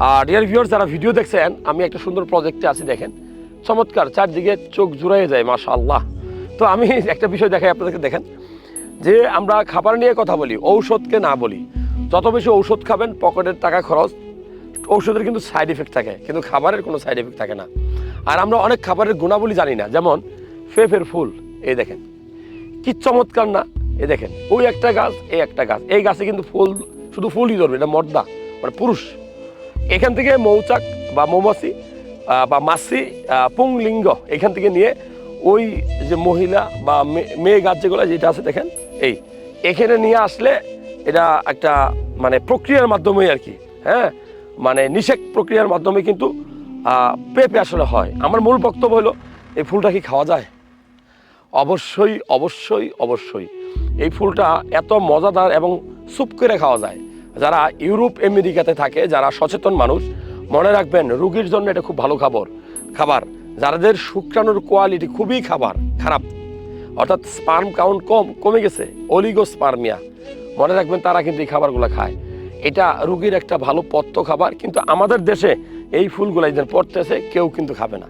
আর dear viewers, যারা video দেখছেন, আমি একটা সুন্দর প্রজেক্টে আছি, দেখেন চমৎকার, চারদিকে চোখ জুড়াইয়ে যায় মাশাআল্লাহ। তো আমি একটা বিষয় দেখাই আপনাদেরকে, দেখেন যে আমরা খাবার নিয়ে কথা বলি, ঔষধকে না বলি। যত বেশি ঔষধ খাবেন পকেটের টাকা খরচ, ঔষধের কিন্তু সাইড এফেক্ট থাকে, কিন্তু খাবারের কোনো সাইড এফেক্ট থাকে না। আর আমরা অনেক খাবারের গুণাবলী জানি না, যেমন পেঁপের ফুল, এই দেখেন কি চমৎকার না। এই দেখেন ওই একটা গাছ, এই একটা গাছ, এই গাছে কিন্তু ফুল, শুধু ফুলই ধরবে, এটা মর্দা মানে পুরুষ। এখান থেকে মৌচাক বা মৌমাছি বা মাছি পুংলিঙ্গ এখান থেকে নিয়ে ওই যে মহিলা বা মেয়ে গাছ যেগুলো যেটা আছে দেখেন, এই এখানে নিয়ে আসলে এটা একটা মানে প্রক্রিয়ার মাধ্যমেই আর কি, হ্যাঁ, মানে নিষেক প্রক্রিয়ার মাধ্যমে কিন্তু পেঁপে আসলে হয়। আমার মূল বক্তব্য হলো, এই ফুলটা কি খাওয়া যায়? অবশ্যই অবশ্যই অবশ্যই। এই ফুলটা এত মজাদার এবং স্যুপ করে খাওয়া যায়। যারা ইউরোপ আমেরিকাতে থাকে, যারা সচেতন মানুষ, মনে রাখবেন রোগীর জন্য এটা খুব ভালো খাবার। যাদের শুক্রাণুর কোয়ালিটি খুবই খারাপ, অর্থাৎ স্পার্ম কাউন্ট কমে গেছে, অলিগোস্পার্মিয়া, মনে রাখবেন তারা কিন্তু এই খাবারগুলো খায়। এটা রোগীর একটা ভালো পথ্য খাবার, কিন্তু আমাদের দেশে এই ফুলগুলো যেন পড়তেছে, কেউ কিন্তু খাবে না।